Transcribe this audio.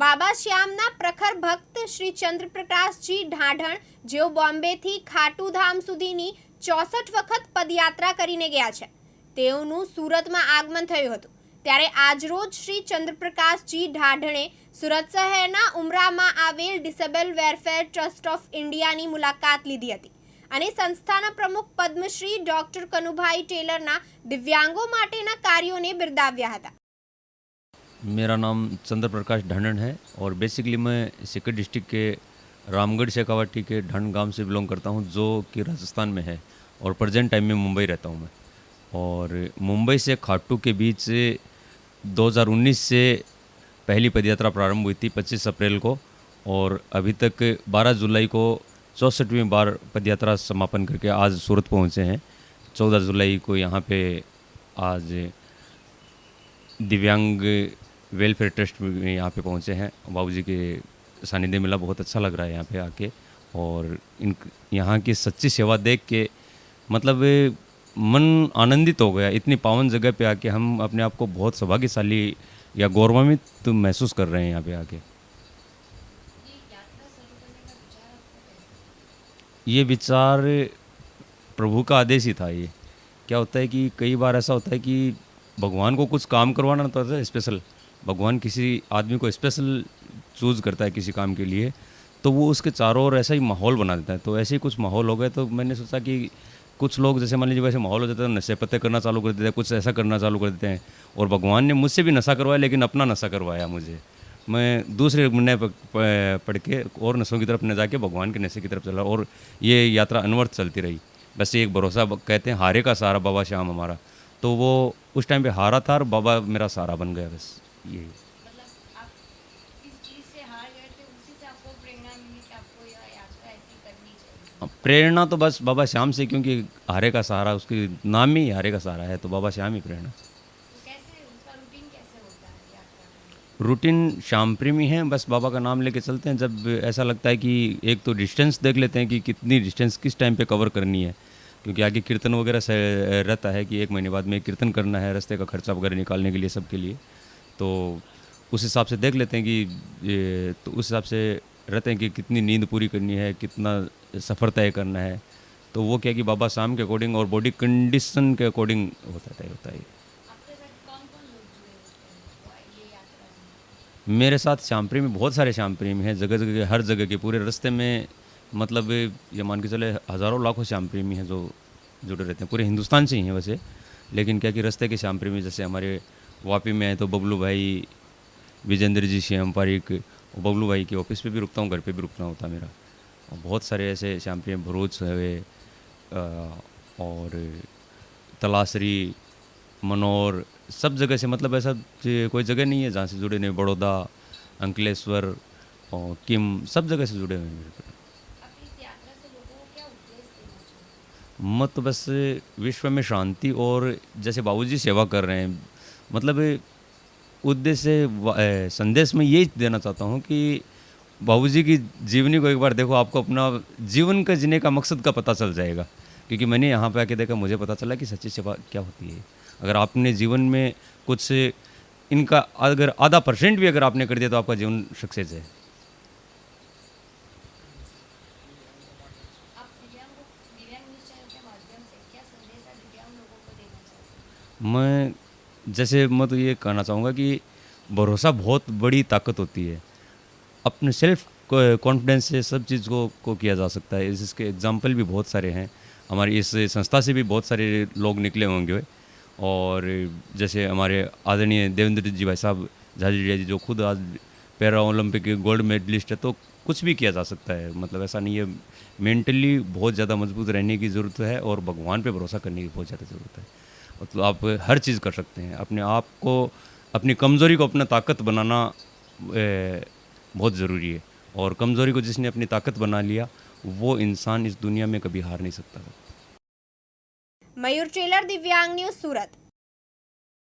બાબા શ્યામના પ્રખર ભક્ત શ્રી ચંદ્રપ્રકાશજી ઢાઢણ, જેઓ બોમ્બેથી ખાટુધામ સુધીની 64 વખત પદયાત્રા કરીને ગયા છે, તેઓનું સુરતમાં આગમન થયું હતું। ત્યારે આજરોજ શ્રી ચંદ્રપ્રકાશજી ઢાઢણે સુરત શહેરના ઉમરામાં આવેલ ડિસેબલ વેલફેર ટ્રસ્ટ ઓફ ઇન્ડિયાની મુલાકાત લીધી હતી અને સંસ્થાના પ્રમુખ પદ્મશ્રી ડોક્ટર કનુભાઈ ટેલરના દિવ્યાંગો માટેના કાર્યોને બિરદાવ્યા હતા। मेरा नाम चंद्र प्रकाश ढांढन है और बेसिकली मैं सीकर डिस्ट्रिक्ट के रामगढ़ शेखावाटी के ढंड गांव से बिलोंग करता हूं, जो कि राजस्थान में है और प्रेजेंट टाइम में मुंबई रहता हूं मैं। और मुंबई से खाटू के बीच 2019 से पहली पदयात्रा प्रारंभ हुई थी 25 अप्रैल को, और अभी तक 12 जुलाई को 64वीं बार पदयात्रा समापन करके आज सूरत पहुंचे हैं। 14 जुलाई को यहाँ पे आज दिव्यांग वेलफेयर ट्रस्ट में यहाँ पे पहुँचे हैं। बाबूजी के सानिध्य मिला, बहुत अच्छा लग रहा है यहाँ पे आके। और इन यहाँ की सच्ची सेवा देख के मतलब मन आनंदित हो गया। इतनी पावन जगह पे आके हम अपने आप को बहुत सौभाग्यशाली या गौरवान्वित महसूस कर रहे हैं यहाँ पे आके। ये विचार प्रभु का आदेश ही था। ये क्या होता है कि कई बार ऐसा होता है कि भगवान को कुछ काम करवाना होता है स्पेशल, भगवान किसी आदमी को स्पेशल चूज़ करता है किसी काम के लिए, तो वो उसके चारों ओर ऐसा ही माहौल बना देता है। तो ऐसे ही कुछ माहौल हो गए, तो मैंने सोचा कि कुछ लोग जैसे मान लीजिए वैसे माहौल हो जाता है, नशे पत्ते करना चालू कर देते हैं, कुछ ऐसा करना चालू कर देते हैं। और भगवान ने मुझसे भी नशा करवाया, लेकिन अपना नशा करवाया मुझे। मैं दूसरे नए पढ़ के और नशों की तरफ न जाके भगवान के नशे की तरफ चला, और ये यात्रा अनवरत चलती रही। बस एक भरोसा, कहते हैं हारे का सहारा बाबा श्याम हमारा, तो वो उस टाइम पे हारा था और बाबा मेरा सहारा बन गया। बस यही। मतलब आप किस चीज़ से हार गए थे, उसी से आपको प्रेरणा मिली कि आपको यह यात्रा ऐसी करनी चाहिए? प्रेरणा तो बस बाबा श्याम से, क्योंकि हारे का सहारा, उसके नाम में ही हारे का सहारा है, तो बाबा श्याम ही प्रेरणा। तो कैसे उसका रूटीन कैसे होता है यात्रा का? रूटीन श्याम प्रेमी है, बस बाबा का नाम लेके चलते हैं। जब ऐसा लगता है कि एक तो डिस्टेंस देख लेते हैं कि कितनी डिस्टेंस किस टाइम पे कवर करनी है, क्योंकि आगे कीर्तन वगैरह से रहता है कि 1 महीने बाद में कीर्तन करना है, रास्ते का खर्चा वगैरह निकालने के लिए, सबके लिए। तो उस हिसाब से देख लेते हैं कि तो उस हिसाब से रहते हैं कि कितनी नींद पूरी करनी है, कितना सफ़र तय करना है। तो वो क्या कि बाबा शाम के अकॉर्डिंग और बॉडी कंडीशन के अकॉर्डिंग होता है। आपके साथ कौन-कौन लोग जुड़े होते हैं ये यात्रा में? मेरे साथ श्याम प्रेमी बहुत सारे श्याम प्रेमी हैं, जगह जगह, हर जगह के पूरे रास्ते में। मतलब ये मान के चले हज़ारों लाखों श्याम प्रेमी हैं जो जुड़े रहते हैं, पूरे हिंदुस्तान से ही हैं वैसे। लेकिन क्या कि रास्ते के श्याम प्रेमी जैसे हमारे वापी में है तो बबलू भाई, विजेंद्र जी, श्याम पारिक, बबलू भाई के ऑफिस पे भी रुकता हूँ, घर पे भी रुकना होता है मेरा। और बहुत सारे ऐसे श्याम प्रेमी भरूच हुए और तलासरी, मनोर, सब जगह से। मतलब ऐसा कोई जगह नहीं है जहाँ से जुड़े नहीं। बड़ौदा, अंकलेश्वर और किम, सब जगह से जुड़े हुए हैं मेरे। मत तो बस विश्व में शांति, और जैसे बाबूजी सेवा कर रहे हैं, मतलब उद्देश्य संदेश में यही देना चाहता हूँ कि बाबूजी की जीवनी को एक बार देखो, आपको अपना जीवन का जीने का मकसद का पता चल जाएगा। क्योंकि मैंने यहाँ पे आके देखा, मुझे पता चला कि सच्ची सेवा क्या होती है। अगर आपने जीवन में कुछ इनका अगर आधा % भी अगर आपने कर दिया तो आपका जीवन सक्सेस है। मैं मैं तो ये कहना चाहूँगा कि भरोसा बहुत बड़ी ताकत होती है। अपने सेल्फ कॉन्फिडेंस से सब चीज़ को किया जा सकता है। इसके एग्जाम्पल भी बहुत सारे हैं। हमारी इस संस्था से भी बहुत सारे लोग निकले होंगे। और जैसे हमारे आदरणीय देवेंद्र जी भाई साहब झाझड़िया जी, जो खुद आज पैरा ओलंपिक गोल्ड मेडलिस्ट है, तो कुछ भी किया जा सकता है। मतलब ऐसा नहीं है। मेंटली बहुत ज़्यादा मजबूत रहने की ज़रूरत है और भगवान पे भरोसा करने की बहुत ज़्यादा ज़रूरत है। मतलब आप हर चीज़ कर सकते हैं। अपने आप को, अपनी कमज़ोरी को अपना ताकत बनाना बहुत ज़रूरी है। और कमज़ोरी को जिसने अपनी ताकत बना लिया, वो इंसान इस दुनिया में कभी हार नहीं सकता। मयूर टेलर, दिव्यांग न्यूज़, सूरत।